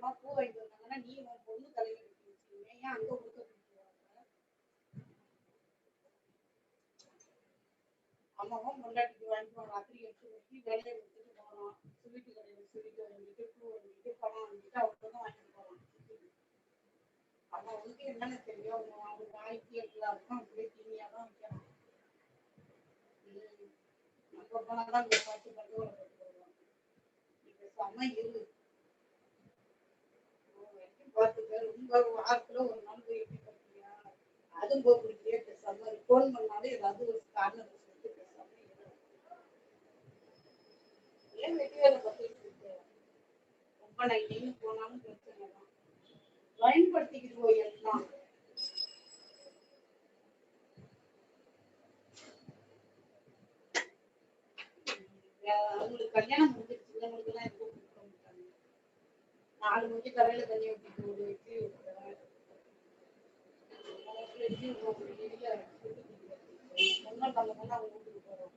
அம்மா பூ வாங்கிட்டு வந்தாங்கன்னா, நீ உன் பொண்ணு தலையில கட்டி வச்சுருவியா? ஏன் அங்க குடுக்க கூட்டிட்டு வர? அவன் பொண்டாட்டிக்கு வாங்கிட்டு வரான். ராத்திரி 8 மணிக்கு வேலைய விட்டுட்டு போறான். ஸ்வீட்டு கடையில ஸ்வீட் வாங்கிட்டு, பூ வாங்கிட்டு, பழம் வாங்கிட்டு அவ்வளோதான் வாங்கிட்டு போறான். அவனுக்கு என்னென்ன தெரியும்? அவன் வாய்க்கு எல்லாருக்கும் அப்படியே தீனியா தான் வைக்கிறான். நம்ம போனா தான் இங்க பார்த்து பட்டுவலை போட்டு வருவான். நீ பேசாம இரு. பார்த்துக்க. ரொம்ப வாரத்துல ஒரு நாள் போய் எப்படி பார்த்தியா? அதுவும் போக முடியலையே பேசாம இரு. ஃபோன் பண்ணாலும் ஏதாவது ஒரு காரணத்தை சொல்லிட்டு பேசாம இரு. ஏன் வெட்டி வேலை பார்த்துட்டு இருக்க? ரொம்ப நைன்னு போனாலும் பிரச்சனை தான். பயன்படுத்திக்கிட்டு போய் எல்லாம் அவங்களுக்கு கல்யாணம் முடிஞ்சிருச்சு. பிள்ளைங்களுக்கு எல்லாம் எதுவும் கொடுக்க மாட்டாங்க. 4 மணிக்கு கரையில தண்ணி ஊற்றிட்டு ஒரு இட்லி ஊற்றுறேன். இட்லி ஒன்றும் நம்ம கொண்டு அவங்க வீட்டுக்கு போகிறோம்.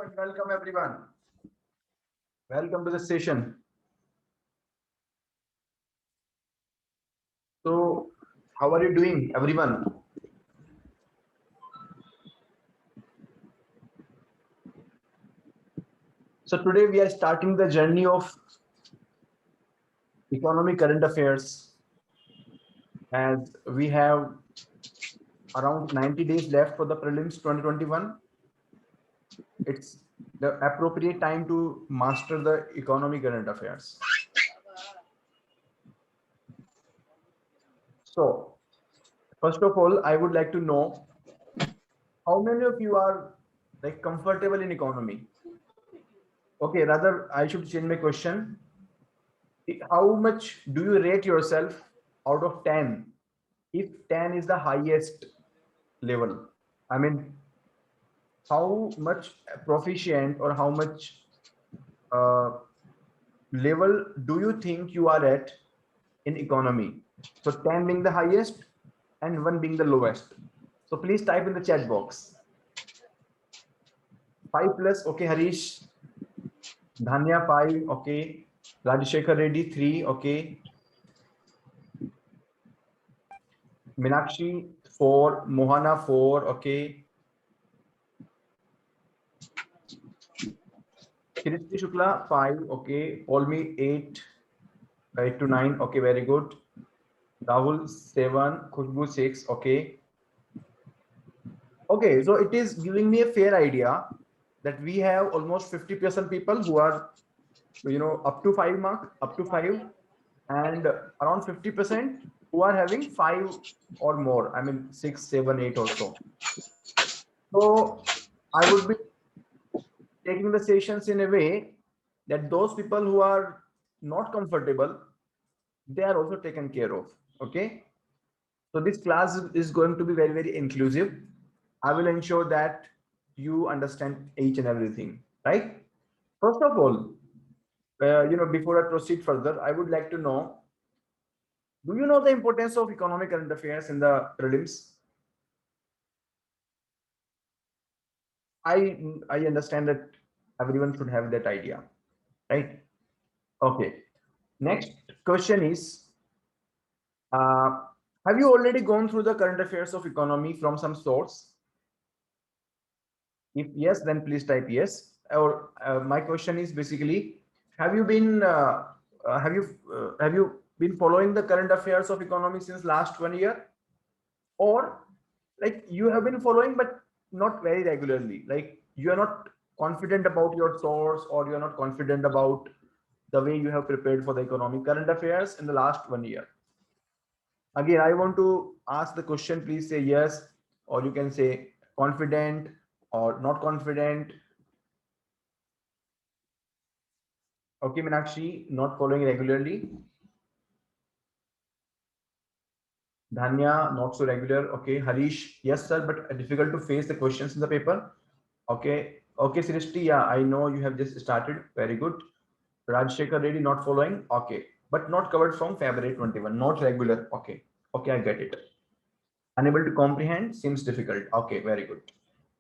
and welcome everyone. Welcome to the session. So, how are you doing, everyone? So today we are starting the journey of economic current affairs, as we have around 90 days left for the prelims 2021. It's the appropriate time to master the economic current affairs. So, first of all, I would like to know how many of you are like comfortable in economy. Okay, rather I should change my question. How much do you rate yourself out of 10 if 10 is the highest level? I mean, how much proficient or how much uh, level do you think you are at in economy? So 10 being the highest and 1 being the lowest. So please type in the chat box. 5 plus, okay, Harish. Dhanya 5, okay. Rajshekar Reddy 3, okay. Minakshi 4, Mohana 4, okay. Kirti Shukla 5, okay. Polmi 8, 8 to 9, okay, very good. Rahul 7, Khushbu 6, okay. Okay, so it is giving me a fair idea that we have almost 50% people who are, up to 5 mark, up to 5, and around 50% who are having 5 or more. I mean, 6, 7, 8 also. So I would be taking the sessions in a way that those people who are not comfortable, they are also taken care of. Okay. So this class is going to be very, very inclusive. I will ensure that you understand each and everything, right? First of all, before I proceed further, I would like to know, do you know the importance of economic current affairs in the prelims? I understand that everyone should have that idea, right? Okay. Next question is, uh, have you already gone through the current affairs of economy from some source? If yes, then please type yes. Or my question is basically, have you been have you been following the current affairs of economy since last 1 year, or like you have been following but not very regularly? Like you are not confident about your source, or you are not confident about the way you have prepared for the economic current affairs in the last 1 year. Again, I want to ask the question, please say yes, or you can say confident or not confident. Okay, Meenakshi, not following regularly. Dhanya, not so regular. Okay, Harish, yes, sir, but difficult to face the questions in the paper. Okay, okay, Srishti, yeah, I know you have just started. Very good. Rajshekar Reddy, not following. Okay, but not covered from February 21. Not regular. Okay, okay, I get it. Unable to comprehend seems difficult. Okay, very good.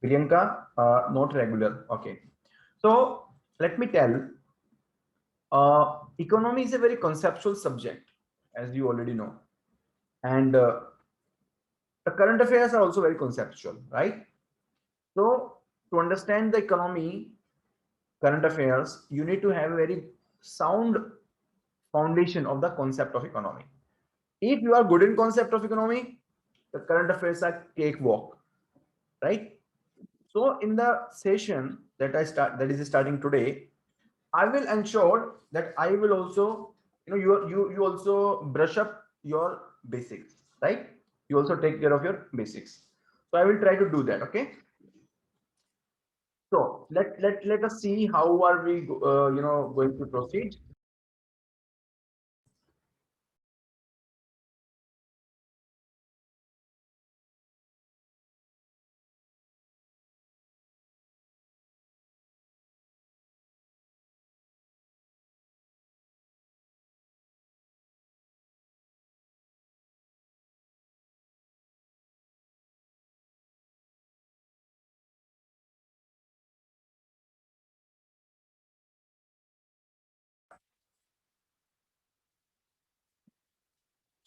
Priyanka, not regular. Okay. So let me tell, economy is a very conceptual subject, as you already know. And the current affairs are also very conceptual, right? So to understand the economy, current affairs, you need to have a very sound foundation of the concept of economy. If you are good in concept of economy, the current affairs are cakewalk, right? So in the session that is starting today, I will ensure that I will also, you also brush up your basics, right? You also take care of your basics. So I will try to do that. Okay. So let us see how are we going to proceed.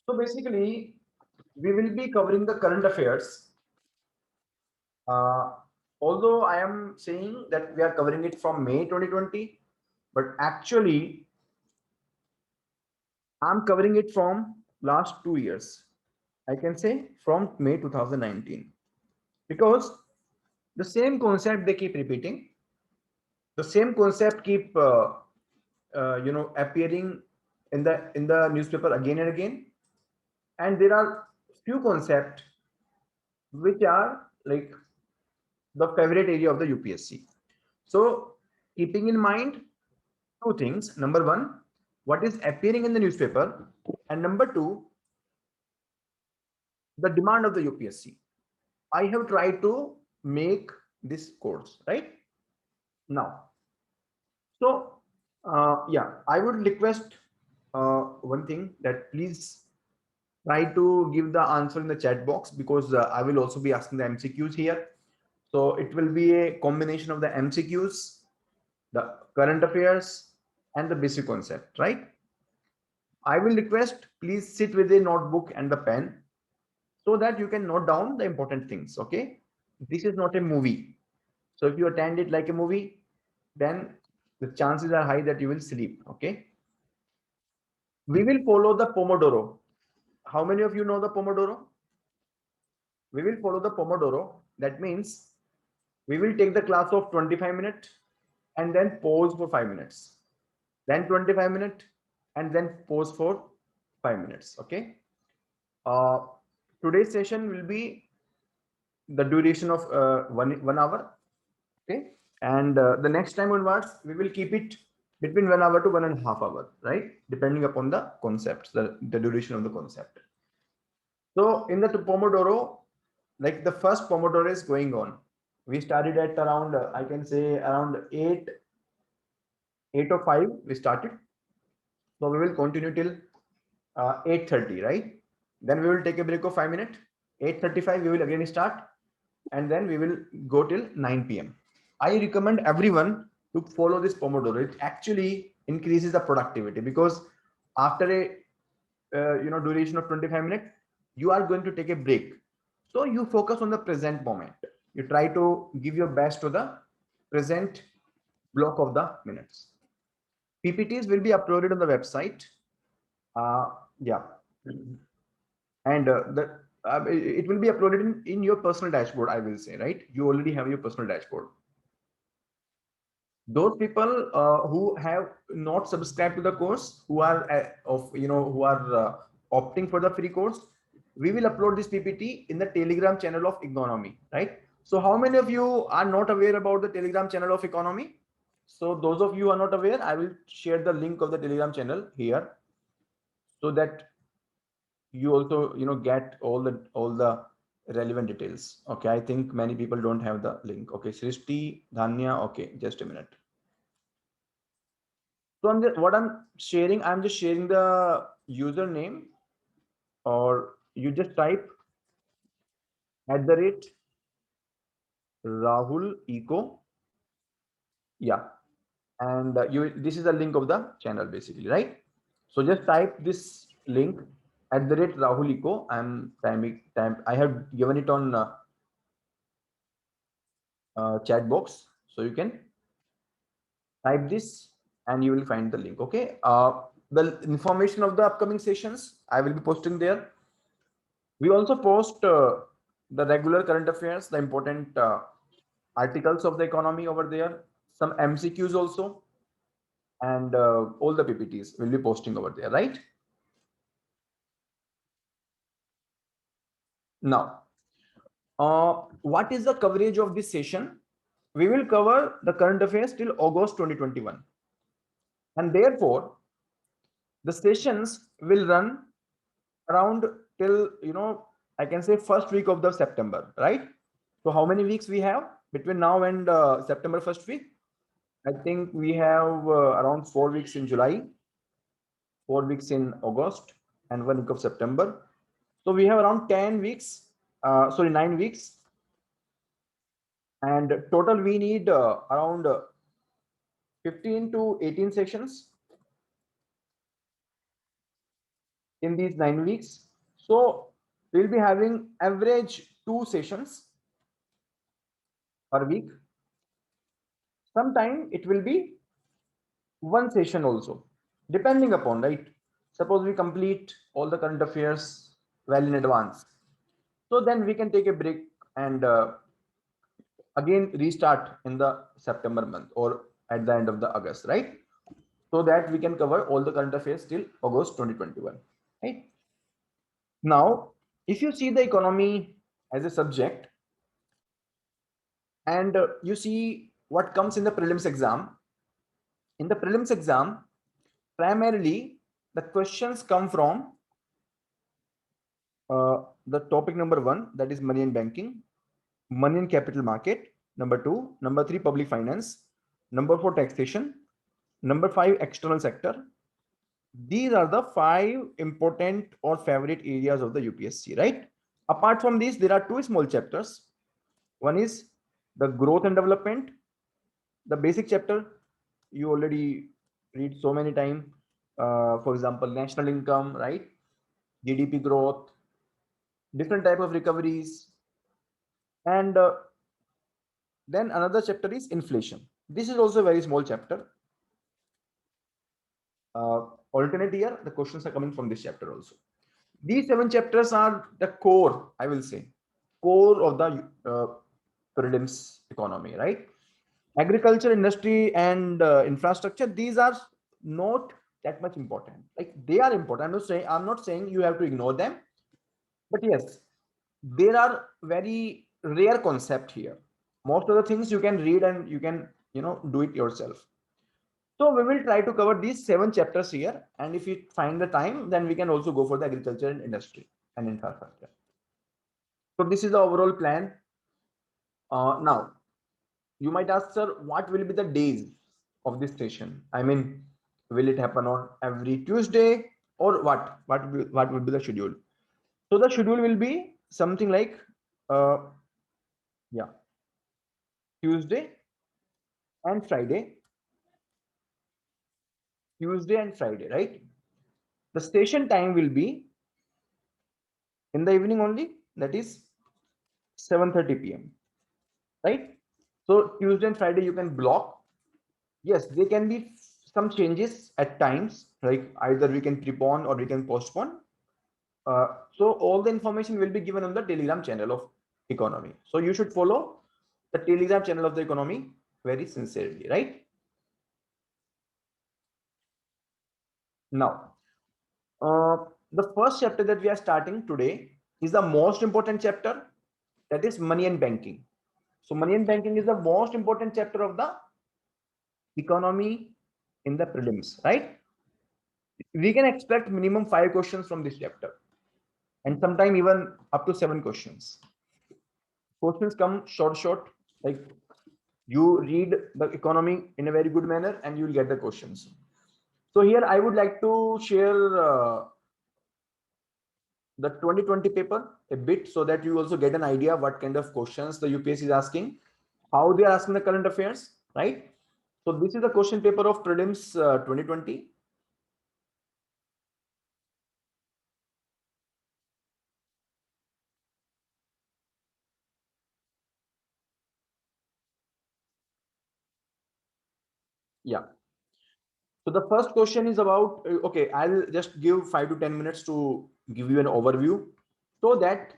So basically, we will be covering the current affairs. Although I am saying that we are covering it from May 2020, but actually I'm covering it from last 2 years. I can say from May 2019, because the same concept they keep repeating, the same concept keep appearing in the newspaper again and again, and there are few concepts which are like the favorite area of the UPSC. So keeping in mind two things: number one, what is appearing in the newspaper, and number two, the demand of the UPSC. I have tried to make this course right now. So yeah, I would request one thing, that please try to give the answer in the chat box, because I will also be asking the MCQs here. So it will be a combination of the MCQs, the current affairs, and the basic concept, right? I will request, please sit with a notebook and the pen so that you can note down the important things. Okay, this is not a movie. So if you attend it like a movie, then the chances are high that you will sleep. Okay, we will follow the Pomodoro. How many of you know the Pomodoro? We will follow the Pomodoro. That means we will take the class of 25 minutes and then pause for 5 minutes, then 25 minutes, and then pause for 5 minutes. Okay. Uh, Today's session will be the duration of 1 hour. Okay. And the next time onwards, we will keep it between 1 hour to 1.5 hours, right? Depending upon the concepts, the duration of the concept. So in the Pomodoro, like the first Pomodoro is going on. We started at around, I can say around 8 or 5 we started. So we will continue till 8:30, right? Then we will take a break of 5 minutes. 8:35 we will again start, and then we will go till 9 p.m. I recommend everyone to follow this Pomodoro. It actually increases the productivity, because after a duration of 25 minutes, you are going to take a break. So you focus on the present moment. You try to give your best to the present block of the minutes. PPTs will be uploaded on the website. Yeah, and it will be uploaded in your personal dashboard, I will say, right? You already have your personal dashboard. Those people who have not subscribed to the course, who are opting for the free course, we will upload this PPT in the Telegram channel of Economy, right? So how many of you are not aware about the Telegram channel of Economy? So those of you who are not aware, I will share the link of the Telegram channel here, so that you also get all the relevant details. Okay, I think many people don't have the link. Okay, Srishti, Dhanya, okay, just a minute. So I'm just sharing the username, or you just type @Rahul Eco. Yeah, and this is the link of the channel basically, right? So just type this link @Rahul Eco. I have given it on chat box, so you can type this and you will find the link. Okay, the information of the upcoming sessions I will be posting there. We also post the regular current affairs, the important articles of the economy over there, some MCQs also, and all the PPTs will be posting over there, right? Now, what is the coverage of this session? We will cover the current affairs till August 2021, and therefore the sessions will run around till I can say first week of the September, right? So how many weeks we have between now and September first week? I think we have around 4 weeks in July, 4 weeks in August, and 1 week of September. So we have around 10 weeks, 9 weeks. And total we need around 15 to 18 sessions. in these 9 weeks. So we'll be having average 2 sessions per week. Sometime it will be 1 session also, depending upon, right? Suppose we complete all the current affairs well in advance. So then we can take a break and again restart in the September month or at the end of the August, right? So that we can cover all the current affairs till August 2021, right? Now, if you see the economy as a subject and you see what comes in the prelims exam, in the prelims exam, primarily the questions come from the topic number 1, that is money and banking, money and capital market, number 2, number 3, public finance, number 4, taxation, number 5, external sector. These are the 5 important or favorite areas of the UPSC, right? Apart from these, there are 2 small chapters. One is the growth and development, the basic chapter you already read so many times. For example, national income, right? GDP growth, different type of recoveries, and then another chapter is inflation. This is also a very small chapter. Alternate year, the questions are coming from this chapter also. These 7 chapters are the core, I will say, core of the prelims economy, right? Agriculture, industry, and infrastructure, these are not that much important. Like, they are important. I'm not saying you have to ignore them, but yes, there are very rare concept here. Most of the things you can read and you can, do it yourself. So we will try to cover these 7 chapters here, and if we find the time, then we can also go for the agriculture and industry and infrastructure. So this is the overall plan. Now, you might ask, sir, what will be the days of this session? I mean, will it happen on every Tuesday or what? What would be the schedule? So the schedule will be something like, yeah, Tuesday and Friday. Tuesday and Friday, right? The session time will be in the evening only, that is 7:30 p.m. right? So Tuesday and Friday you can block. Yes, there can be some changes at times, like either we can prepone or we can postpone. So all the information will be given on the Telegram channel of economy. So you should follow the Telegram channel of the economy very sincerely, right? Now, the first chapter that we are starting today is the most important chapter, that is money and banking. So money and banking is the most important chapter of the economy in the prelims, right? We can expect minimum 5 questions from this chapter, and sometime even up to 7 questions. Questions come short, like you read the economy in a very good manner and you will get the questions. So here I would like to share the 2020 paper a bit, so that you also get an idea what kind of questions the UPSC is asking, how they are asking the current affairs, right? So this is the question paper of prelims 2020. Yeah. So the first question is about, okay, I'll just give 5 to 10 minutes to give you an overview, so that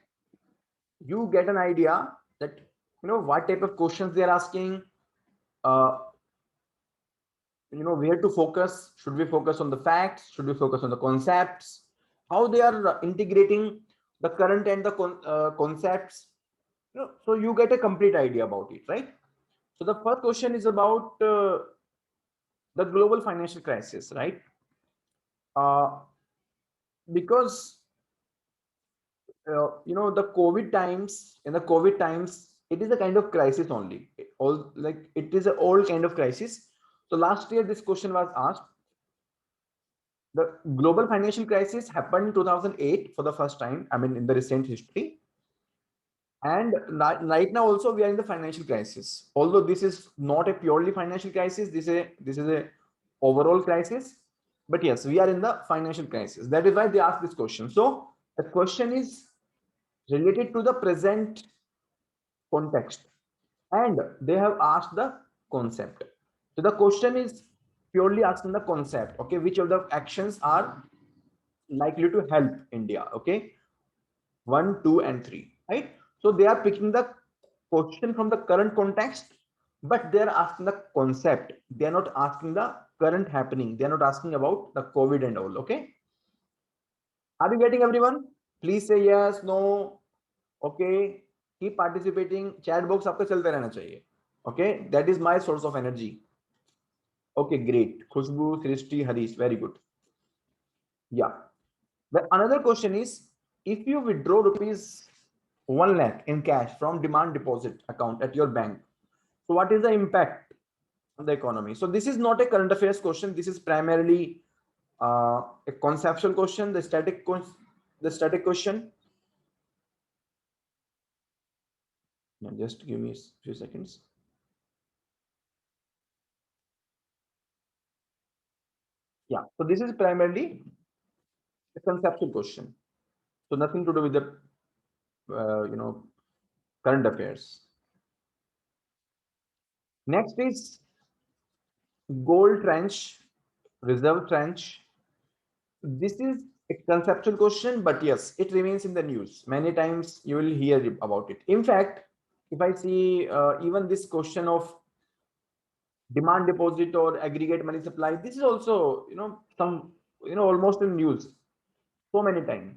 you get an idea that, what type of questions they are asking, uh, where to focus. Should we focus on the facts? Should we focus on the concepts? How they are integrating the current and the concepts. So you get a complete idea about it, right? So the first question is about the global financial crisis, right? Uh, because the COVID times, in the COVID times, it is a kind of crisis only. It is an old kind of crisis. So last year this question was asked. The global financial crisis happened in 2008 for the first time, I mean, in the recent history. And right now also we are in the financial crisis. Although this is not a purely financial crisis, this is a overall crisis. But yes, we are in the financial crisis. That is why they ask this question. So the question is related to the present context, and they have asked the concept. So the question is purely asking the concept. Okay, which of the actions are likely to help India? Okay, 1, 2, and 3. Right. So they are picking the question from the current context, but they are asking the concept. They are not asking the current happening. They are not asking about the COVID and all. Okay. Are you getting everyone? Please say yes, no. Okay. Keep participating. Chat box आपका चलते रहना चाहिए. Okay. That is my source of energy. Okay, great. Khushbu, Srishti, Harish, very good. Yeah. But another question is, if you withdraw rupees 1 lakh in cash from demand deposit account at your bank, so what is the impact on the economy? So this is not a current affairs question. This is primarily a conceptual question, the static question. Now just give me a few seconds. Yeah, so this is primarily a conceptual question. So nothing to do with the current affairs. Next is gold trench, reserve trench. This is a conceptual question, but yes, it remains in the news. Many times you will hear about it. In fact, if I see even this question of demand deposit or aggregate money supply, this is also, some, almost in news so many times.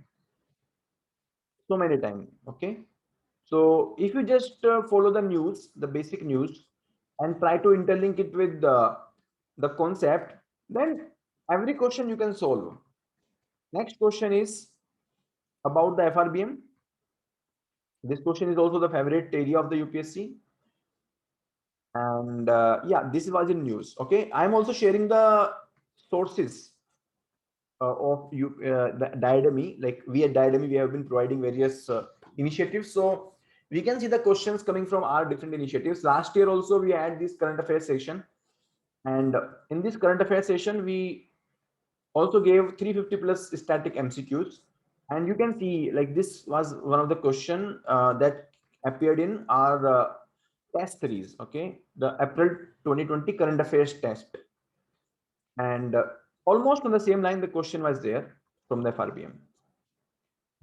Okay. So if you just follow the news, the basic news, and try to interlink it with the concept, then every question you can solve. Next question is about the FRBM. This question is also the favorite area of the UPSC. And yeah, this was in news. Okay, I'm also sharing the sources of the Diademy. Like we at Diademy, we have been providing various initiatives. So we can see the questions coming from our different initiatives. Last year also we had this current affairs session, and in this current affairs session we also gave 350 plus static MCQs, and you can see like this was one of the question that appeared in our test series. Okay, the April 2020 current affairs test, and almost on the same line the question was there from the FRBM.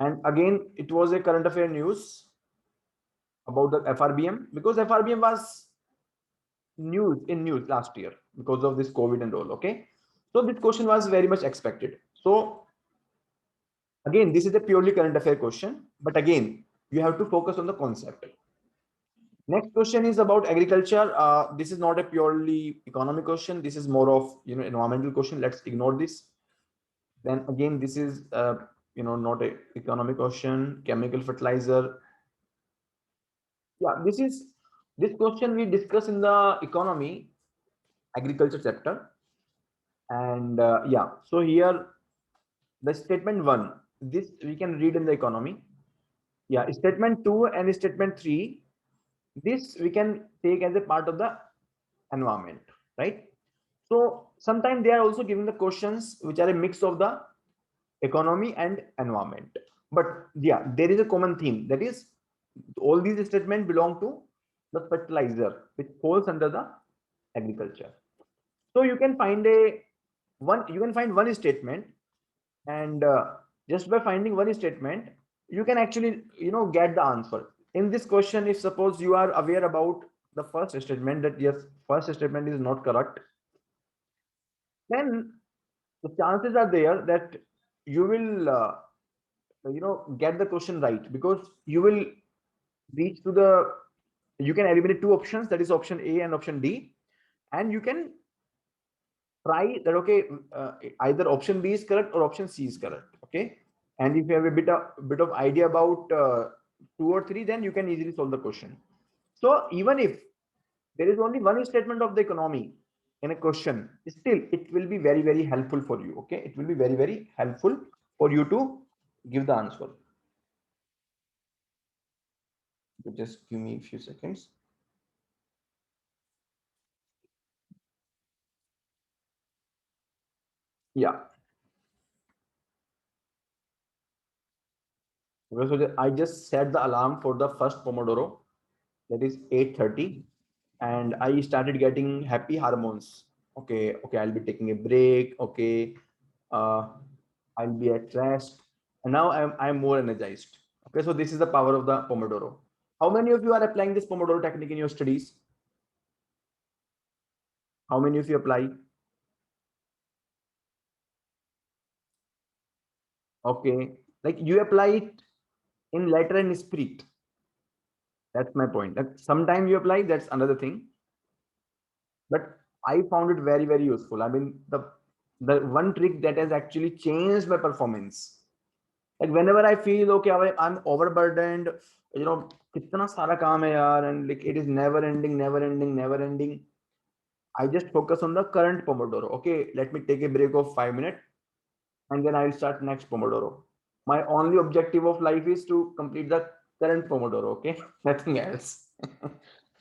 And again, it was a current affair news about the FRBM, because FRBM was news last year because of this COVID and all. Okay, so this question was very much expected. So again, this is a purely current affair question, but again, you have to focus on the concept. Next question is about agriculture. This is not a purely economic question. This is more of environmental question. Let's ignore this. Then again, this is not a economic question. Chemical fertilizer. Yeah, this question we discuss in the economy, agriculture chapter. And yeah, so here the statement 1, this we can read in the economy. Yeah, statement 2 and statement 3, this we can take as a part of the environment, right? So sometimes they are also giving the questions which are a mix of the economy and environment. But yeah, there is a common theme, that is all these statements belong to the fertilizer, which falls under the agriculture. So you can find one statement, and just by finding one statement you can actually get the answer in this question. If suppose you are aware about the first statement, that yes, first statement is not correct, then the chances are there that you will get the question right, because you will reach to the, you can eliminate two options, that is option A and option D, and you can try that. Okay, either option B is correct or option C is correct. Okay, and if you have a bit of idea about 2 or 3, then you can easily solve the question. So even if there is only one statement of the economy in a question, still it will be very, very helpful for you. Okay, it will be very, very helpful for you to give the answer. Just give me a few seconds. Yeah. Okay, so I just set the alarm for the first Pomodoro, that is 8:30, and I started getting happy hormones. Okay, okay, I'll be taking a break. Okay, uh, I'll be at rest, and now I'm more energized. Okay, so this is the power of the Pomodoro. How many of you are applying this Pomodoro technique in your studies? How many of you apply? Okay, like you apply it in letter and spirit. That's my point. Like sometimes you apply, that's another thing. But I found it very, very useful. I mean, the one trick that has actually changed my performance. Like whenever I feel okay, I'm overburdened, you know, kitna sara kaam hai yaar, and like it is never ending, never ending, never ending. I just focus on the current Pomodoro. Okay, let me take a break of 5 minutes, and then I'll start next Pomodoro. My only objective of life is to complete the current Pomodoro. Okay, nothing else.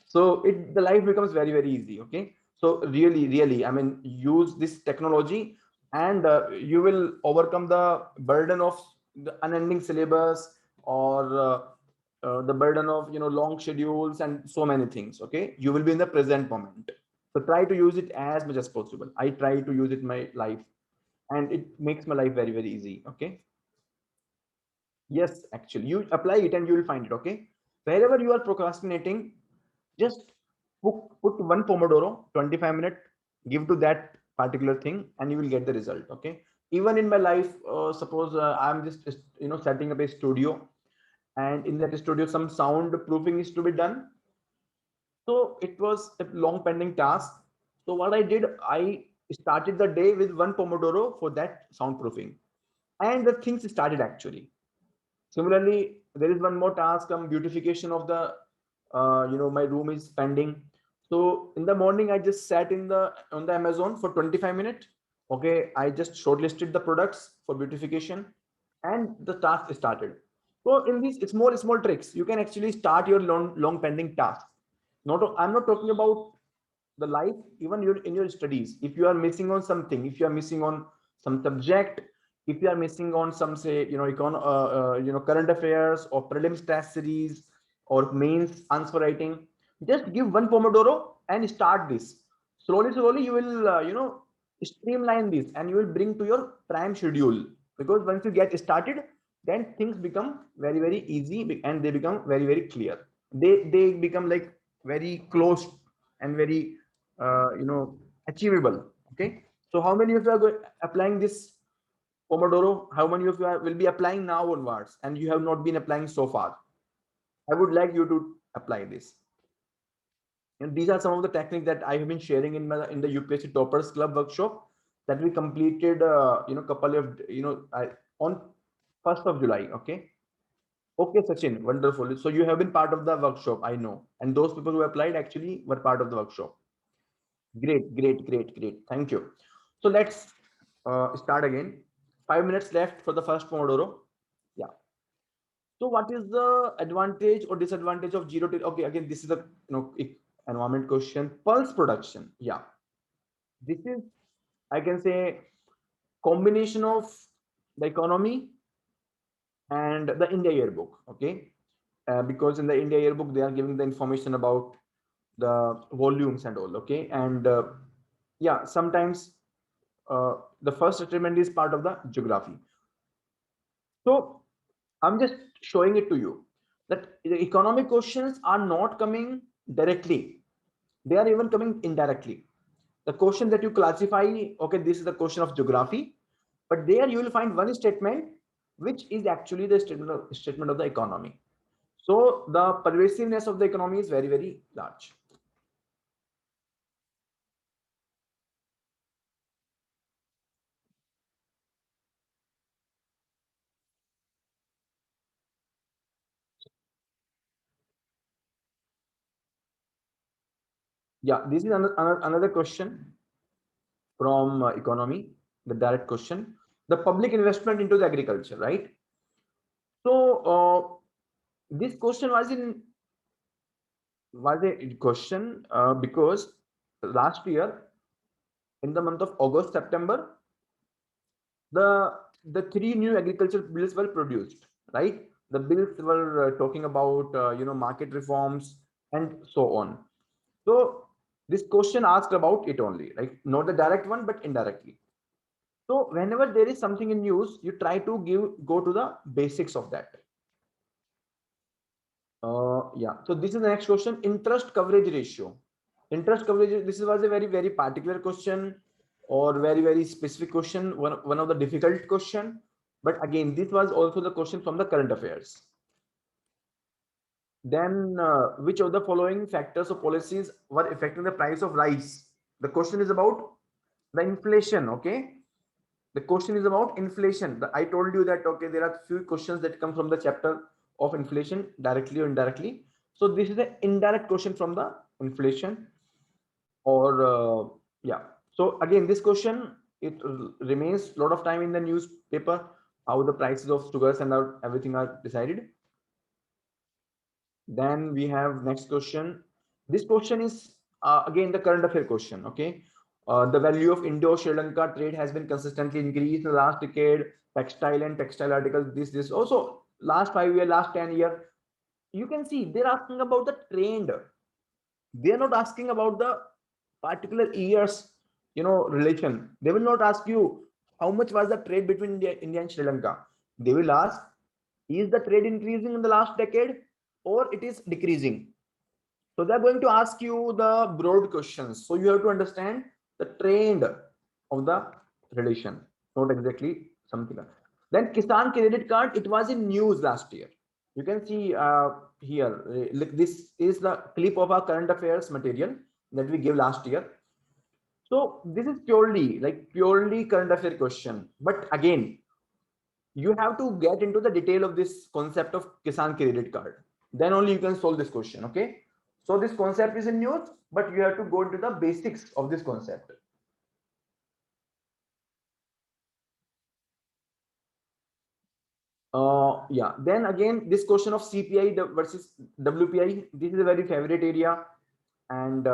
So the life becomes very, very easy. Okay, so really, I mean, use this technology, and you will overcome the burden of the unending syllabus, or the burden of long schedules and so many things. Okay, you will be in the present moment. So try to use it as much as possible. I try to use it in my life, and it makes my life very, very easy. Okay, yes, actually you apply it and you will find it. Okay, wherever you are procrastinating, just put one Pomodoro 25 minute, give to that particular thing, and you will get the result. Okay, even in my life, suppose I'm just setting up a studio, and in that studio some sound proofing is to be done. So it was a long pending task. So what I did, I started the day with one Pomodoro for that soundproofing, and the things started actually. Similarly, there is one more task, beautification of the, my room is pending. So in the morning, I just sat on the Amazon for 25 minutes. Okay, I just shortlisted the products for beautification, and the task started. So in these small tricks, you can actually start your long pending tasks. I'm not talking about the life, even in your studies. If you are missing on something, if you are missing on some subject, if you are missing on some, say, current affairs or prelims test series or mains answer writing, just give one Pomodoro and start this. Slowly you will streamline this, and you will bring to your prime schedule. Because once you get started, then things become very, very easy, and they become very, very clear. They become like very close and very achievable. Okay, so how many of you are applying this Pomodoro? How many of you will be applying now onwards, and you have not been applying so far? I would like you to apply this. And these are some of the techniques that I have been sharing in the UPSC Toppers Club workshop that we completed, couple of, on 1st of July. Okay. Okay, Sachin, wonderful. So you have been part of the workshop, I know. And those people who applied actually were part of the workshop. Great. Thank you. So let's start again. 5 minutes left for the first Pomodoro. Yeah. So what is the advantage or disadvantage of zero to, okay, again, this is a environment question. Pulse production. Yeah. This is, I can say, combination of the economy and the India yearbook. Okay. Because in the India yearbook, they are giving the information about the volumes and all. Okay. And yeah, sometimes the first statement is part of the geography. So I'm just showing it to you that the economic questions are not coming directly. They are even coming indirectly. The question that you classify, okay, this is the question of geography, but there you will find one statement which is actually the statement of the economy. So the pervasiveness of the economy is very, very large. Yeah, this is another question from economy, the direct question. The public investment into the agriculture, right? So this question was a question because last year in the month of August, September, the three new agriculture bills were produced, right? The bills were talking about market reforms and so on. So this question asked about it only, like not the direct one, but indirectly. So whenever there is something in news, you try to go to the basics of that. Yeah. So this is the next question: interest coverage ratio. Interest coverage. This was a very particular question, or very specific question. One of the difficult question. But again, this was also the question from the current affairs. Then, which of the following factors or policies were affecting the price of rice? The question is about the inflation. Okay. The question is about inflation. I told you that, okay, there are few questions that come from the chapter of inflation directly or indirectly. So this is an indirect question from the inflation, or yeah. So again, this question, it remains a lot of time in the newspaper, how the prices of sugars and everything are decided. Then we have next question. This question is again the current affair question. Okay. The value of Indo-Sri Lanka trade has been consistently increased in the last decade. Textile and textile articles, this also last 5 year, last 10 year. You can see they're asking about the trend. They are not asking about the particular years, relation. They will not ask you how much was the trade between India and Sri Lanka. They will ask, is the trade increasing in the last decade or it is decreasing? So they're going to ask you the broad questions. So you have to understand the trend of the relation, not exactly something else. Then Kisan credit card, it was in news last year. You can see here, this is the clip of our current affairs material that we gave last year. So this is purely current affair question. But again, you have to get into the detail of this concept of Kisan credit card. Then only you can solve this question. Okay. So this concept is in news, but you have to go into the basics of this concept. Yeah. Then again, this question of CPI versus WPI, this is a very favorite area, and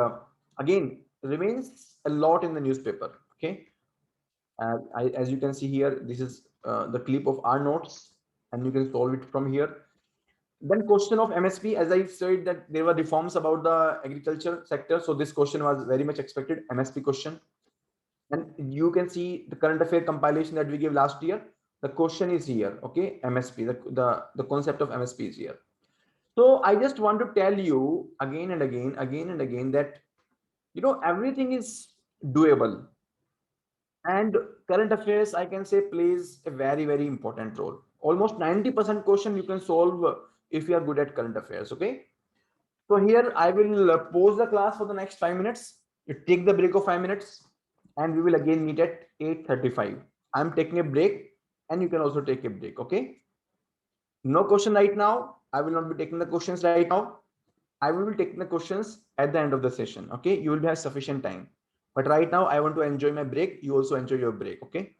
again remains a lot in the newspaper. Okay. As you can see here, this is the clip of our notes, and you can solve it from here. Then question of MSP, as I said that there were reforms about the agriculture sector. So this question was very much expected, MSP question. And you can see the current affair compilation that we gave last year. The question is here, okay, MSP, the concept of MSP is here. So I just want to tell you again and again that, everything is doable. And current affairs, I can say, plays a very important role. Almost 90% question you can solve if you are good at current affairs. Okay. So here I will pause the class for the next 5 minutes. You take the break of 5 minutes, and we will again meet at 8:35. I'm taking a break, and you can also take a break. Okay. No question right now. I will not be taking the questions right now. I will be taking the questions at the end of the session. Okay. You will have sufficient time. But right now, I want to enjoy my break. You also enjoy your break. Okay.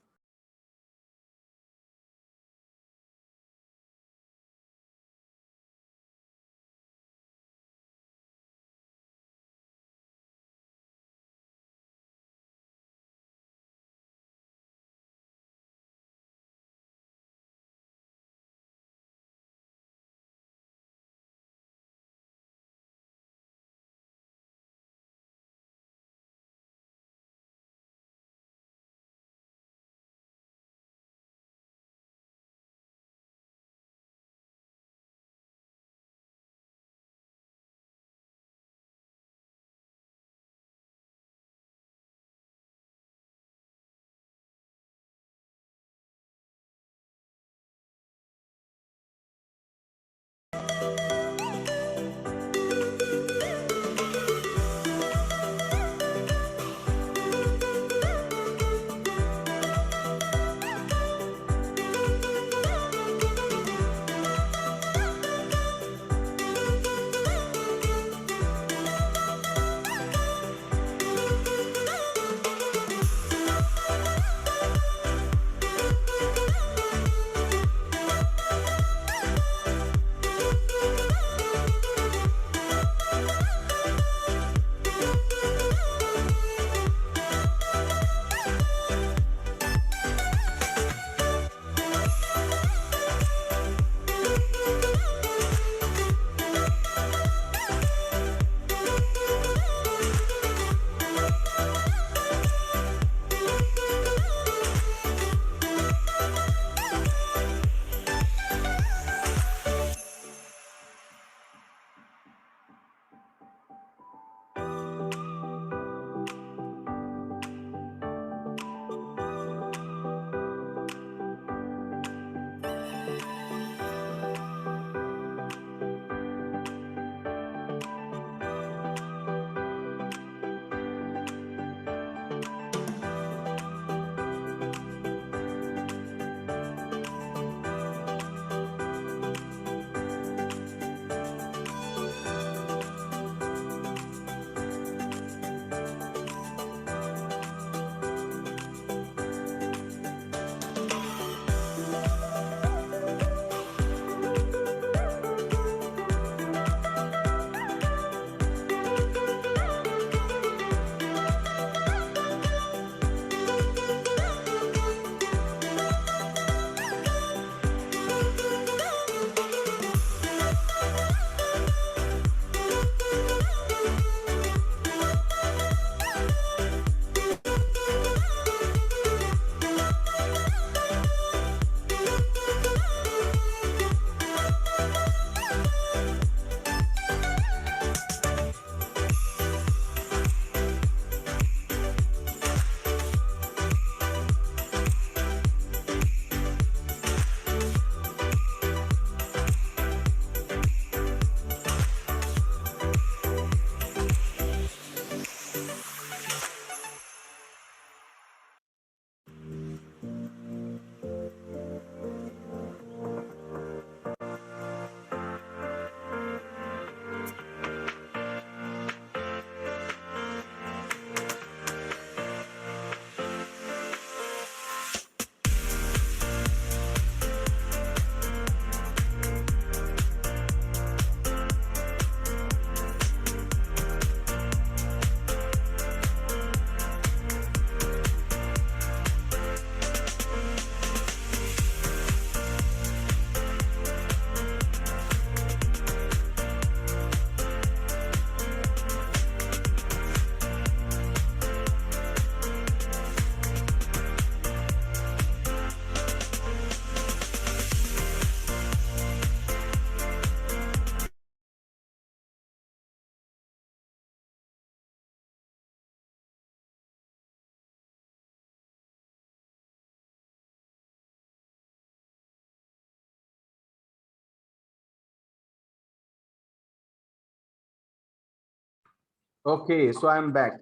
Okay, so I'm back.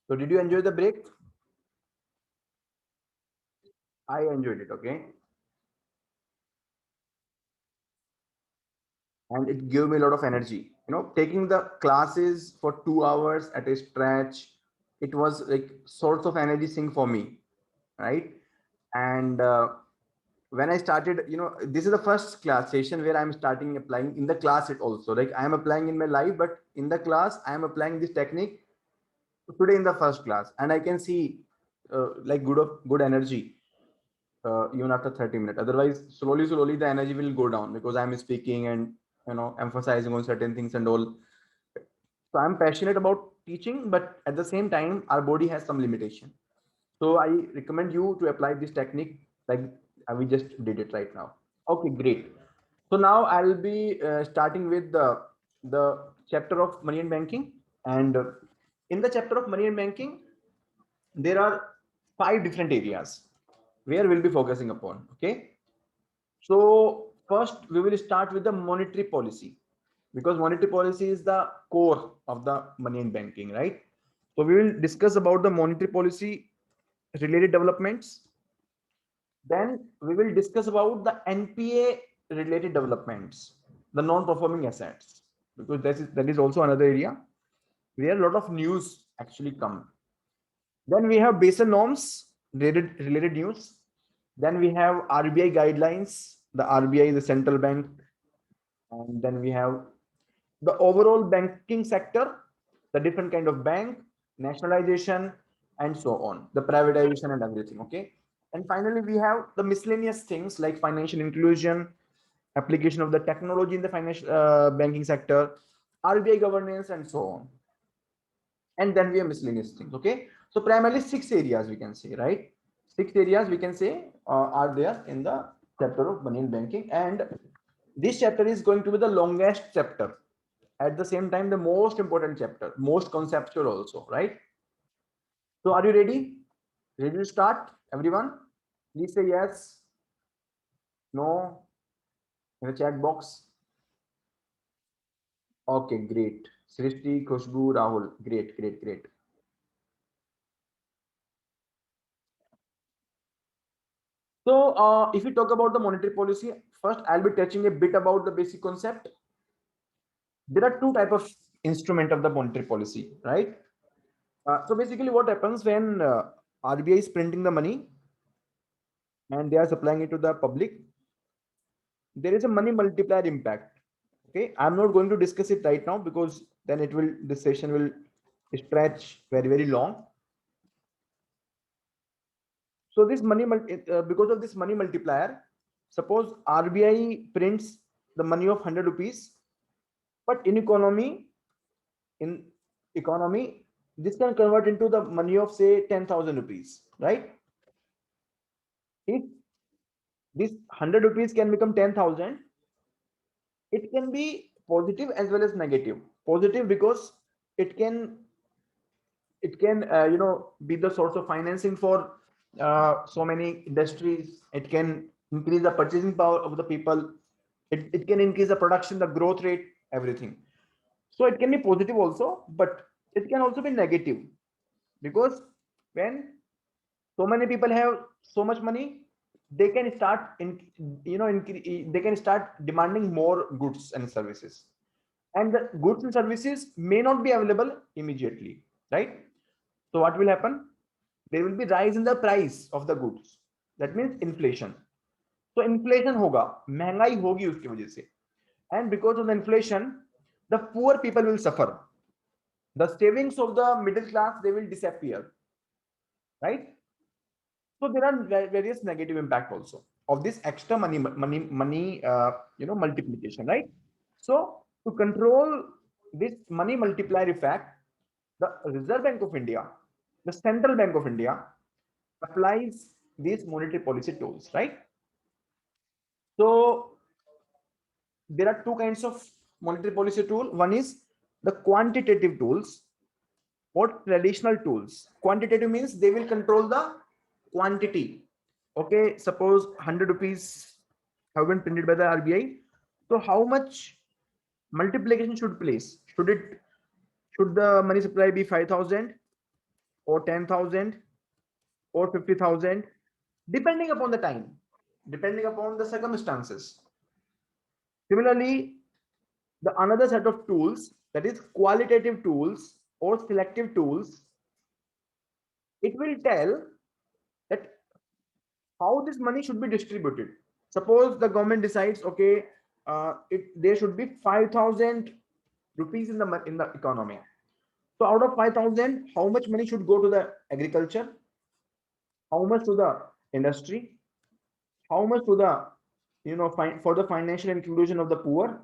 So did you enjoy the break? I enjoyed it, okay? And it gave me a lot of energy. You know, taking the classes for 2 hours at a stretch, it was like source of energy sink for me, right? And when I started, you know, this is the first class session where I'm starting applying in the class. It also like I'm applying in my life, but in the class I'm applying this technique today in the first class, and I can see like good energy even after 30 minutes. Otherwise, slowly the energy will go down because I'm speaking and emphasizing on certain things and all. So I'm passionate about teaching, but at the same time, our body has some limitation. So I recommend you to apply this technique like we just did it right now. Okay, great. So now I'll be starting with the chapter of money and banking. And in the chapter of money and banking, there are 5 different areas where we'll be focusing upon. Okay. So first we will start with the monetary policy, because monetary policy is the core of the money and banking, right? So we will discuss about the monetary policy related developments. Then we will discuss about the NPA related developments, the non-performing assets, because that is also another area where a lot of news actually come. Then we have Basel norms related news. Then we have RBI guidelines. The RBI is the central bank, and then we have the overall banking sector, the different kind of bank, nationalization, and so on, the privatization and everything. Okay, and finally we have the miscellaneous things like financial inclusion, application of the technology in the financial banking sector, RBI governance, and so on. And then we have miscellaneous things. Okay, so primarily 6 areas we can say, right? 6 areas we can say are there in the chapter of money and banking, and this chapter is going to be the longest chapter, at the same time the most important chapter, most conceptual also, right? So are you ready to start, everyone? Please say yes, no, in the chat box. Okay, great. Srishti, Khushbu, Rahul, great. So if we talk about the monetary policy, first I'll be touching a bit about the basic concept. There are two type of instrument of the monetary policy, right? So basically what happens when RBI is printing the money and they are supplying it to the public, there is a money multiplier impact. Okay, I'm not going to discuss it right now because then this session will stretch very long. So this because of this money multiplier, suppose RBI prints the money of 100 rupees, but in economy, this can convert into the money of say 10,000 rupees, right? If this 100 rupees can become 10,000, it can be positive as well as negative. Positive because it can be the source of financing for so many industries. It can increase the purchasing power of the people. It can increase the production, the growth rate, everything. So it can be positive also, but it can also be negative, because when so many people have so much money, they can start they can start demanding more goods and services, and the goods and services may not be available immediately, right? So what will happen? There will be rise in the price of the goods. That means inflation. So inflation होगा, महंगाई होगी उसकी वजह से, and because of the inflation, the poor people will suffer. The savings of the middle class, they will disappear, right? So there are various negative impact also of this extra money multiplication, right? So to control this money multiplier effect, the Reserve Bank of India, the Central Bank of India, applies these monetary policy tools, right? So there are two kinds of monetary policy tool. One is the quantitative tools, or traditional tools. Quantitative means they will control the quantity. Okay, suppose 100 rupees have been printed by the RBI. So how much multiplication should place? Should the money supply be 5,000 or 10,000 or 50,000? Depending upon the time, depending upon the circumstances. Similarly, the another set of tools, that is qualitative tools or selective tools, it will tell that how this money should be distributed. Suppose the government decides, okay, there should be 5,000 rupees in the economy. So out of 5,000, how much money should go to the agriculture? How much to the industry? How much to the, for the financial inclusion of the poor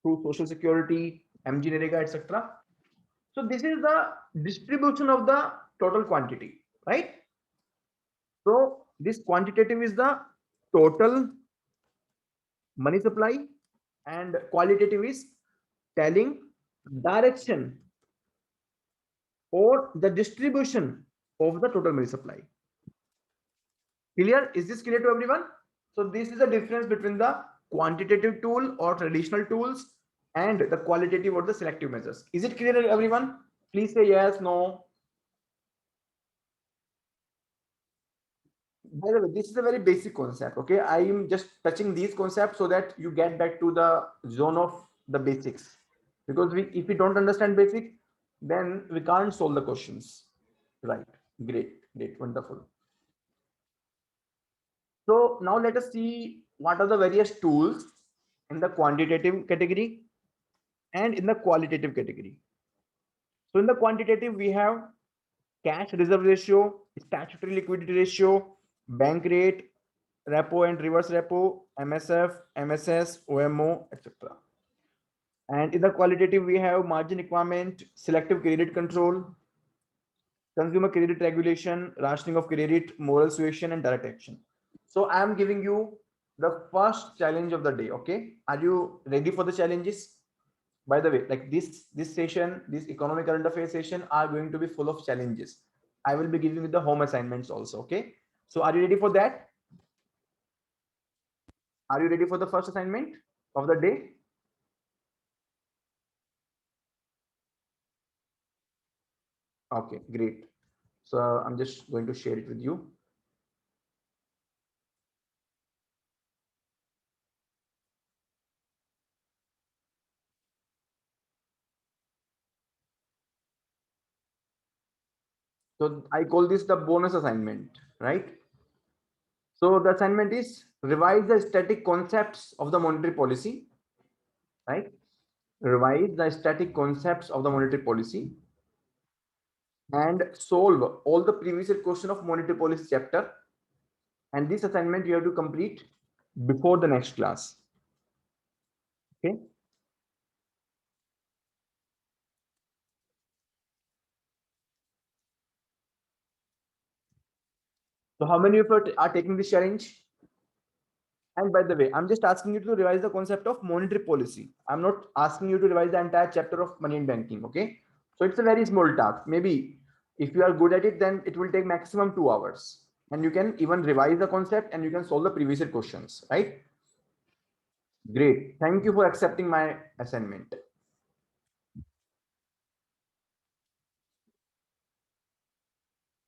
through social security, MG Narega, etc. So this is the distribution of the total quantity, right? So this quantitative is the total money supply, and qualitative is telling direction or the distribution of the total money supply. Clear? Is this clear to everyone? So this is the difference between the quantitative tool or traditional tools and the qualitative or the selective measures. Is it clear to everyone? Please say yes, no. By the way, this is a very basic concept. Okay, I am just touching these concepts so that you get back to the zone of the basics. Because if we don't understand basic, then we can't solve the questions. Right. Great, wonderful. So now let us see what are the various tools in the quantitative category and in the qualitative category. So in the quantitative, we have cash reserve ratio, statutory liquidity ratio, bank rate, repo and reverse repo, MSF, MSS, OMO, etc. And in the qualitative, we have margin requirement, selective credit control, consumer credit regulation, rationing of credit, moral suasion, and direct action. So I am giving you the first challenge of the day. Okay, are you ready for the challenges? By the way, like this session, this economic current affairs session are going to be full of challenges. I will be giving you the home assignments also. Okay, so are you ready for that? Are you ready for the first assignment of the day? Okay, great. So I'm just going to share it with you. So I call this the bonus assignment, right? So the assignment is revise the static concepts of the monetary policy, right? Revise the static concepts of the monetary policy and solve all the previous year question of monetary policy chapter. And this assignment you have to complete before the next class. Okay. So how many of you are taking this challenge? And by the way, I'm just asking you to revise the concept of monetary policy. I'm not asking you to revise the entire chapter of money and banking. Okay. So it's a very small task. Maybe if you are good at it, then it will take maximum 2 hours. And you can even revise the concept and you can solve the previous year questions, right? Great. Thank you for accepting my assignment.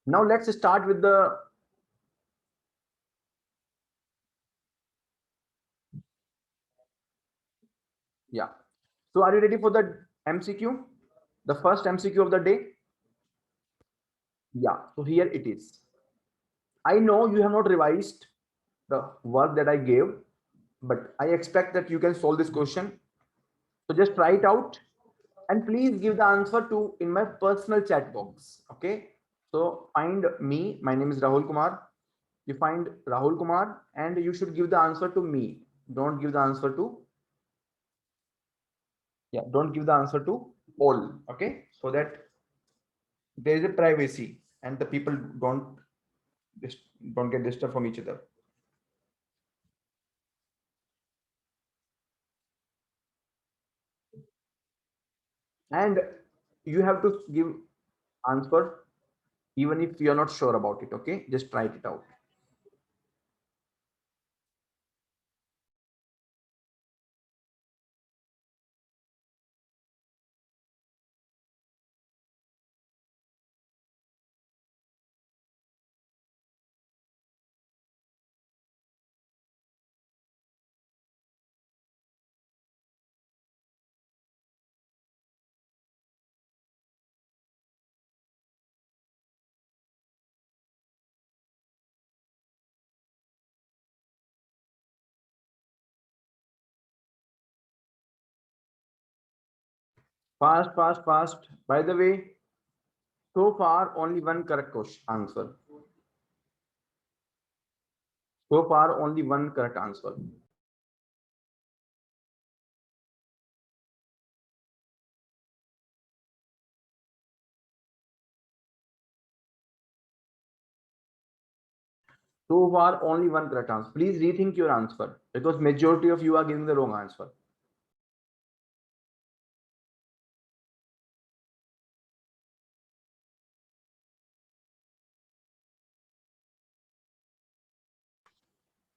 Now let's start with the yeah. So are you ready for the MCQ? The first MCQ of the day? Yeah. So here it is. I know you have not revised the work that I gave, but I expect that you can solve this question. So just try it out and please give the answer to in my personal chat box. Okay. So find me. My name is Rahul Kumar. You find Rahul Kumar and you should give the answer to me. Don't give the answer to don't give the answer to all. Okay. So that there is a privacy and the people just don't get disturbed from each other. And you have to give answer even if you're not sure about it. Okay, just try it out. Fast, fast, fast. By the way, so far only one correct question answer. So far only one correct answer. So far only one correct answer. Please rethink your answer because majority of you are giving the wrong answer.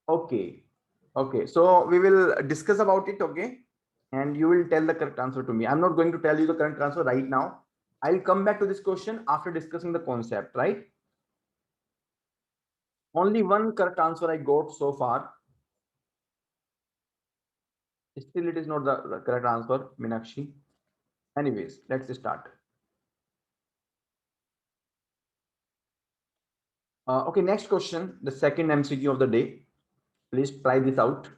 Okay. Okay. So we will discuss about it. Okay. And you will tell the correct answer to me. I'm not going to tell you the correct answer right now. I'll come back to this question after discussing the concept, right? Only one correct answer I got so far. Still, it is not the correct answer, Meenakshi. Anyways, let's start. Okay, next question, the second MCQ of the day. Please try this out.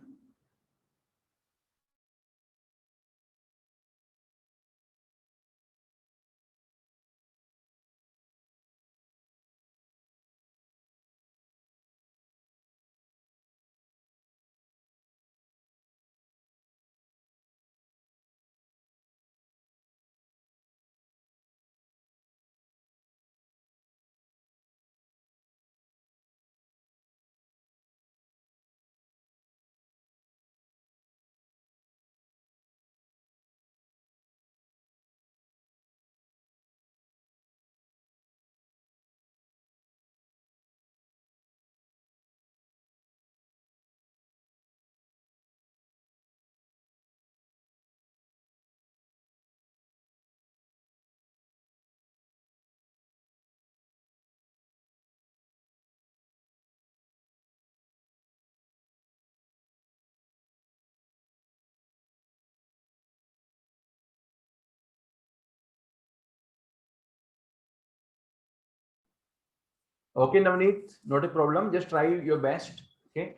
Okay, Navneet, not a problem. Just try your best. Okay.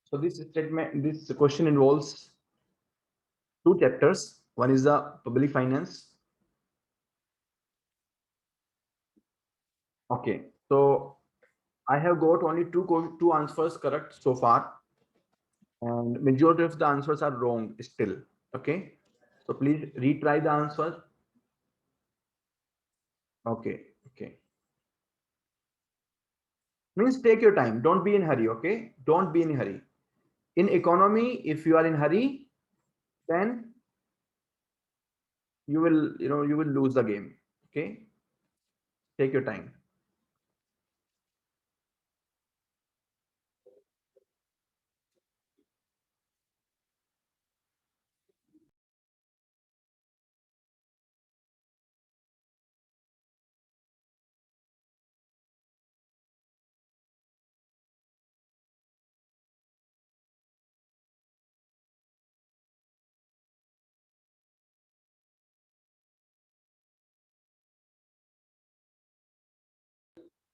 So this statement, this question involves two chapters. One is the public finance. Okay. So I have got only two answers correct so far, and majority of the answers are wrong still. Okay. So please retry the answers. Okay. Okay. Means take your time. Don't be in hurry. Okay. Don't be in hurry. In economy, if you are in hurry, then you will lose the game. Okay. Take your time.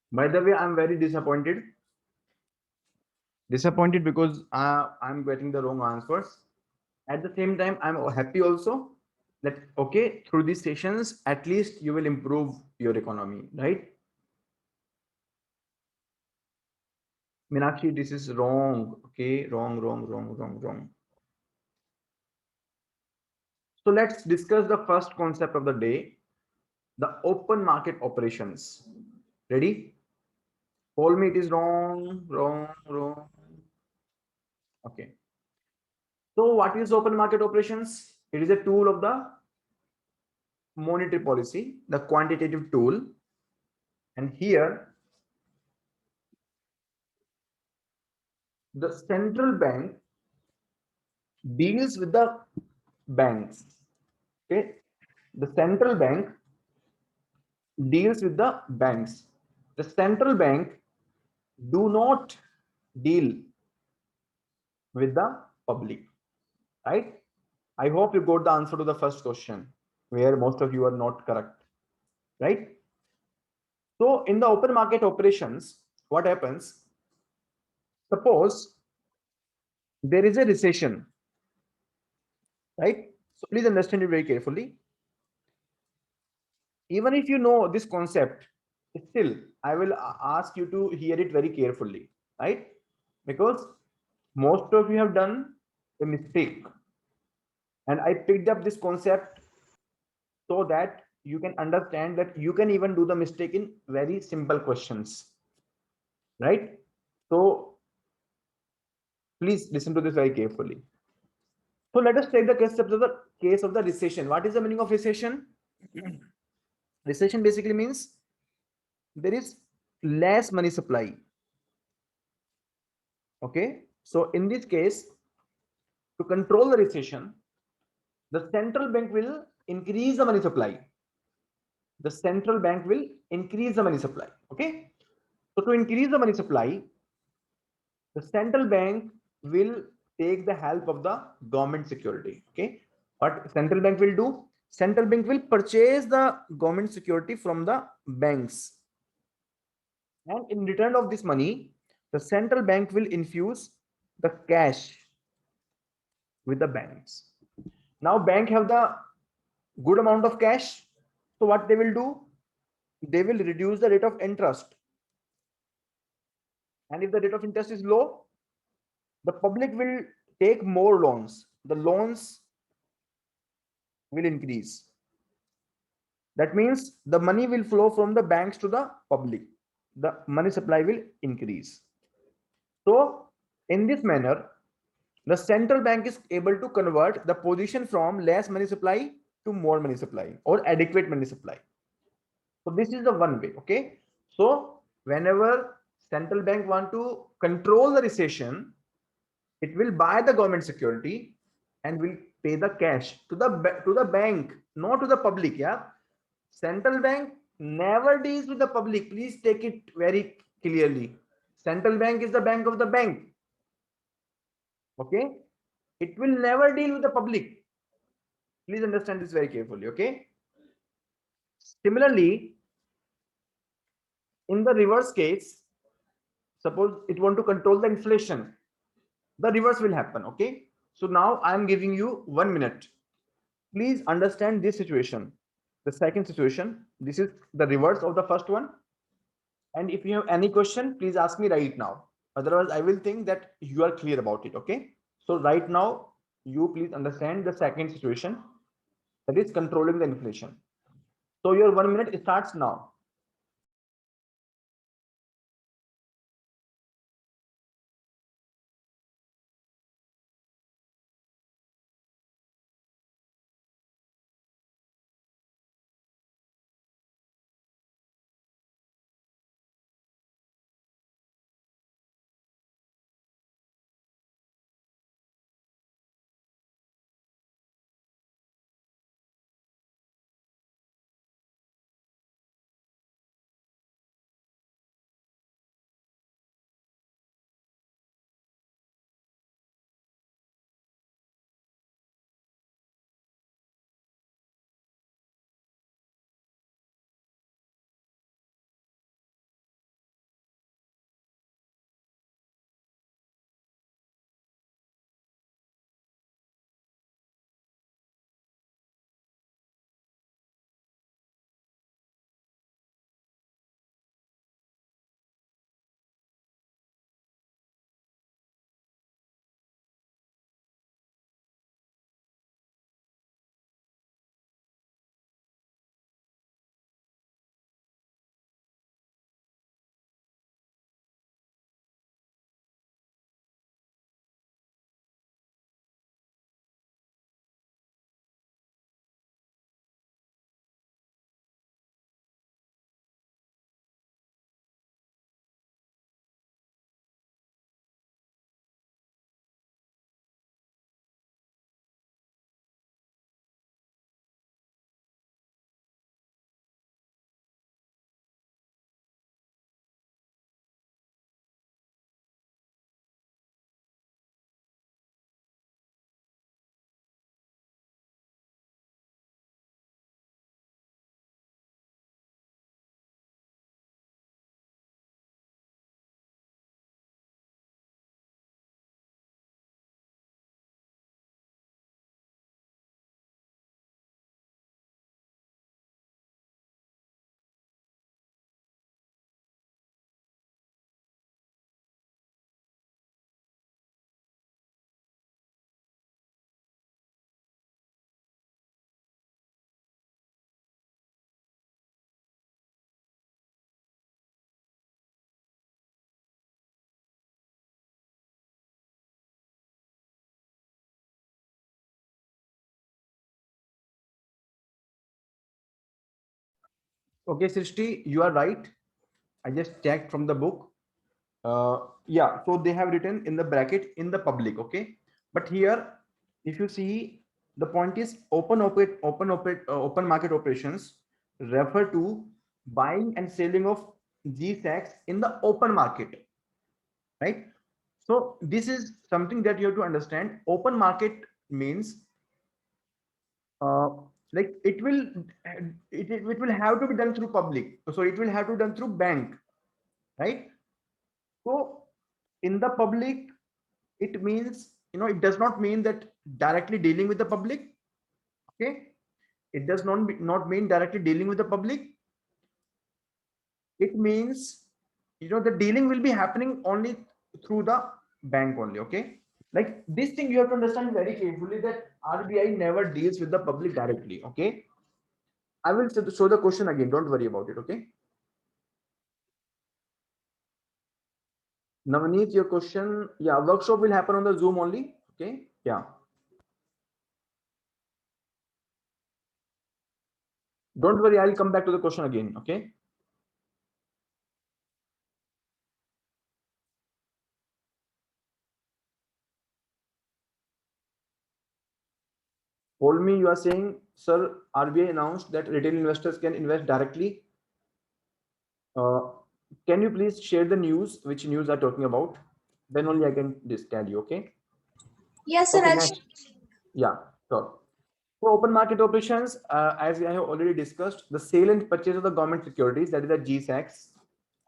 By the way, I'm very disappointed. Disappointed because I'm getting the wrong answers. At the same time, I'm happy also that okay, through these sessions, at least you will improve your economy, right? Meenakshi, this is wrong. Okay, wrong, wrong, wrong, wrong, wrong. So let's discuss the first concept of the day, the open market operations. Ready? Call me, it is wrong, wrong, wrong. Okay. So what is open market operations? It is a tool of the monetary policy, the quantitative tool. And here, the central bank deals with the banks. Okay, the central bank deals with the banks. The central bank do not deal with the public, right? I hope you got the answer to the first question, where most of you are not correct, right? So in the open market operations, what happens? Suppose there is a recession, right? So please understand it very carefully. Even if you know this concept, still I will ask you to hear it very carefully, right? Because most of you have done a mistake, and I picked up this concept so that you can understand that you can even do the mistake in very simple questions, right? So please listen to this very carefully. So let us take the case of the recession. What is the meaning of recession? Recession basically means there is less money supply. Okay, so in this case, to control the recession, the central bank will increase the money supply. The central bank will increase the money supply. Okay, so to increase the money supply, the central bank will take the help of the government security. Okay, what central bank will do? Central bank will purchase the government security from the banks, and in return of this money, the central bank will infuse the cash with the banks. Now bank have the good amount of cash, so what they will do? They will reduce the rate of interest, and if the rate of interest is low, the public will take more loans. The loans will increase. That means the money will flow from the banks to the public. The money supply will increase. So in this manner, the central bank is able to convert the position from less money supply to more money supply or adequate money supply. So this is the one way. Okay, so whenever central bank want to control the recession, it will buy the government security and will pay the cash to the bank, not to the public. Yeah, central bank never deals with the public. Please take it very clearly. Central bank is the bank of the bank. Okay, it will never deal with the public. Please understand this very carefully. Okay, similarly, in the reverse case, suppose it want to control the inflation, the reverse will happen. Okay, so now I am giving you 1 minute. Please understand this situation. The second situation, this is the reverse of the first one. And if you have any question, please ask me right now. Otherwise, I will think that you are clear about it. Okay, so right now you please understand the second situation, that is controlling the inflation. So your 1 minute starts now. Okay, Srishti, you are right. I just checked from the book. Yeah, so they have written in the bracket in the public. Okay, but here, if you see, the point is open market operations refer to buying and selling of GSACs in the open market, right? So this is something that you have to understand. Open market means uh, like it will have to be done through public. So it will have to be done through bank, right? So in the public, it means, it does not mean that directly dealing with the public. Okay, it does not mean directly dealing with the public. It means, the dealing will be happening only through the bank only. Okay, like this thing you have to understand very carefully, that RBI never deals with the public directly. Okay, I will show the question again, don't worry about it. Okay, Navneet, your question. Yeah, workshop will happen on the Zoom only. Okay, yeah, don't worry, I'll come back to the question again. Okay, hold me, you are saying, sir, RBI announced that retail investors can invest directly. uh, can you please share the news, which news are talking about? Then only I can tell you. Okay, Yes, sir. okay, I'll next. Yeah, sure. For open market operations, as I have already discussed, the sale and purchase of the government securities, that is the GSACs,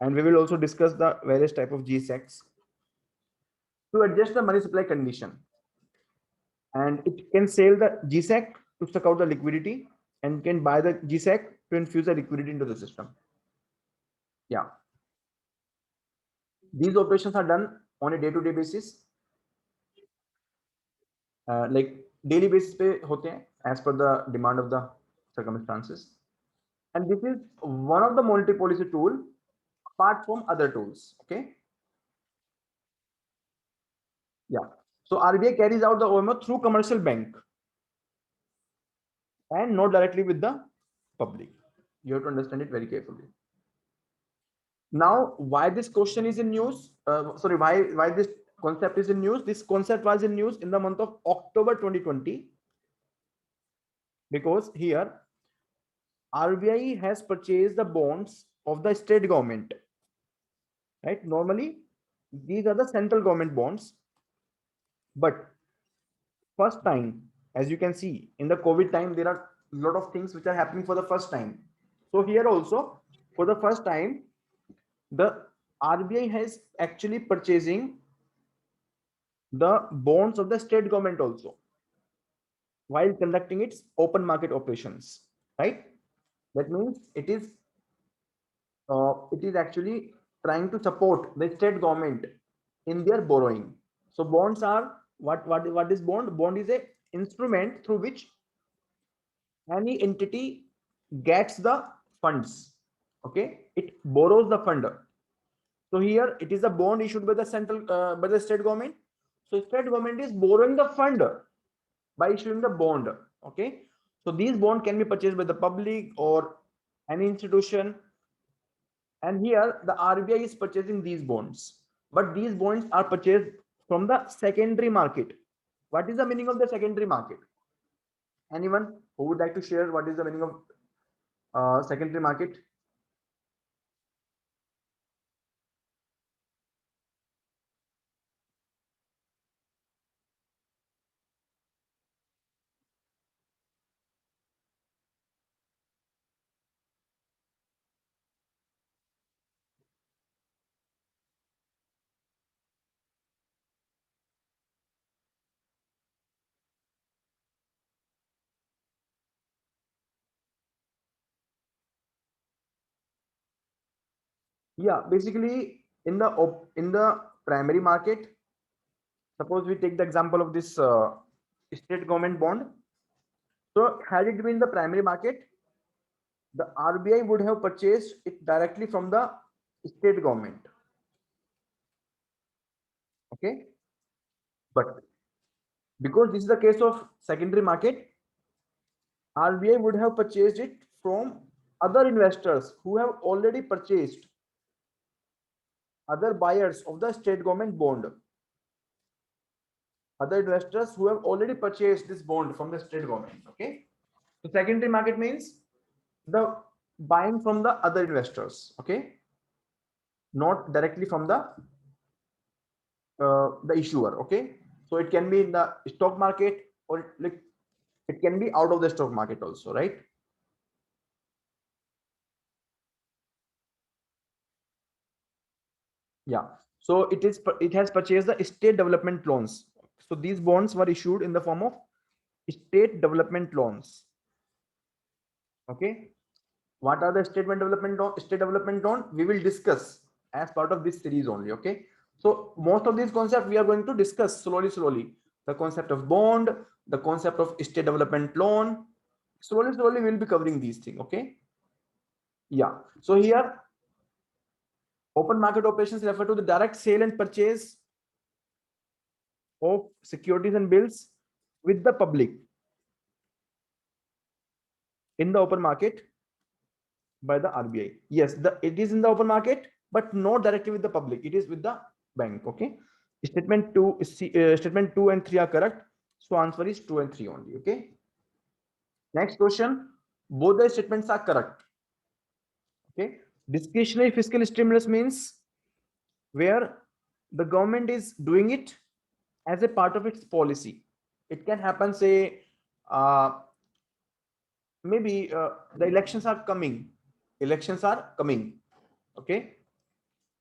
and we will also discuss the various type of GSACs to adjust the money supply condition. And it can sell the GSAC to suck out the liquidity, and can buy the GSAC to infuse the liquidity into the system. Yeah, these operations are done on a day-to-day basis, like daily basis पे होते हैं, as per the demand of the circumstances. And this is one of the monetary policy tool apart from other tools. Okay, yeah. So RBI carries out the OMO through commercial bank and not directly with the public. You have to understand it very carefully. Now, why this question is in news? Sorry, why this concept is in news? This concept was in news in the month of October 2020, because here RBI has purchased the bonds of the state government. Right? Normally, these are the central government bonds, but first time, as you can see, in the COVID time, there are a lot of things which are happening for the first time. So here also, for the first time, the RBI has actually purchasing the bonds of the state government also, while conducting its open market operations, right? That means it is actually trying to support the state government in their borrowing. So bonds are what is bond? Bond is a instrument through which any entity gets the funds. Okay, it borrows the fund. So here it is a bond issued by the by the state government. So state government is borrowing the fund by issuing the bond. Okay, so these bond can be purchased by the public or any institution, and here the RBI is purchasing these bonds, but these bonds are purchased from the secondary market. What is the meaning of the secondary market? Anyone who would like to share what is the meaning of secondary market? Yeah, basically in the primary market, suppose we take the example of this state government bond. So had it been the primary market, the RBI would have purchased it directly from the state government. Okay, but because this is the case of secondary market, RBI would have purchased it from other investors who have already purchased, other buyers of the state government bond, other investors who have already purchased this bond from the state government. Okay, so secondary market means the buying from the other investors. Okay, not directly from the issuer. Okay, so it can be in the stock market, or like it can be out of the stock market also, right? Yeah, so it has purchased the state development loans. So these bonds were issued in the form of state development loans. Okay, what are the state development loan? We will discuss as part of this series only. Okay, so most of these concepts we are going to discuss slowly. The concept of bond, the concept of state development loan. Slowly we'll be covering these things. Okay, yeah. So here, open market operations refer to the direct sale and purchase of securities and bills with the public in the open market by the RBI. Yes, it is in the open market, but not directly with the public. It is with the bank. Okay. Statement 2 and 3 are correct. So answer is 2 and 3 only. Okay. Next question. Both the statements are correct. Okay. Discretionary fiscal stimulus means where the government is doing it as a part of its policy. It can happen, say, maybe the elections are coming. Okay,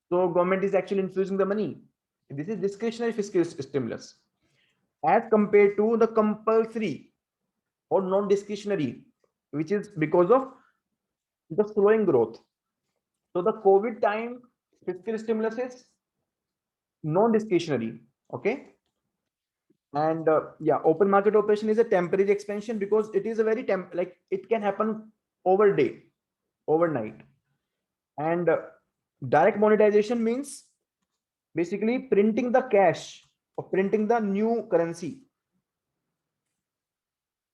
so government is actually infusing the money. This is discretionary fiscal stimulus as compared to the compulsory or non-discretionary, which is because of the slowing growth. So the COVID time fiscal stimulus is non-discretionary. Okay, and yeah, open market operation is a temporary expansion because it is a very like it can happen overnight. And direct monetization means basically printing the cash or printing the new currency.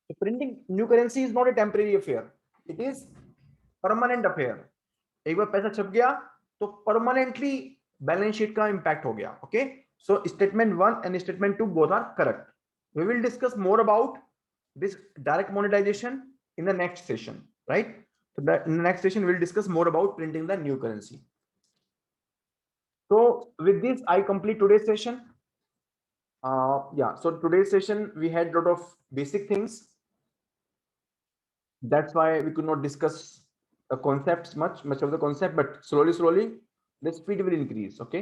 So printing new currency is not a temporary affair. It is permanent affair. एक बार पैसा छप गया तो permanently balance sheet का impact हो गया. Okay. So statement 1 and statement 2 both are correct. We will discuss more about this direct monetization in the next session, right? So that in the next session we'll discuss more about printing the new currency. So with this, I complete today's session. Yeah, so today's session we had a lot of basic things. That's why we could not discuss the concepts much of the concept, but slowly the speed will increase. Okay.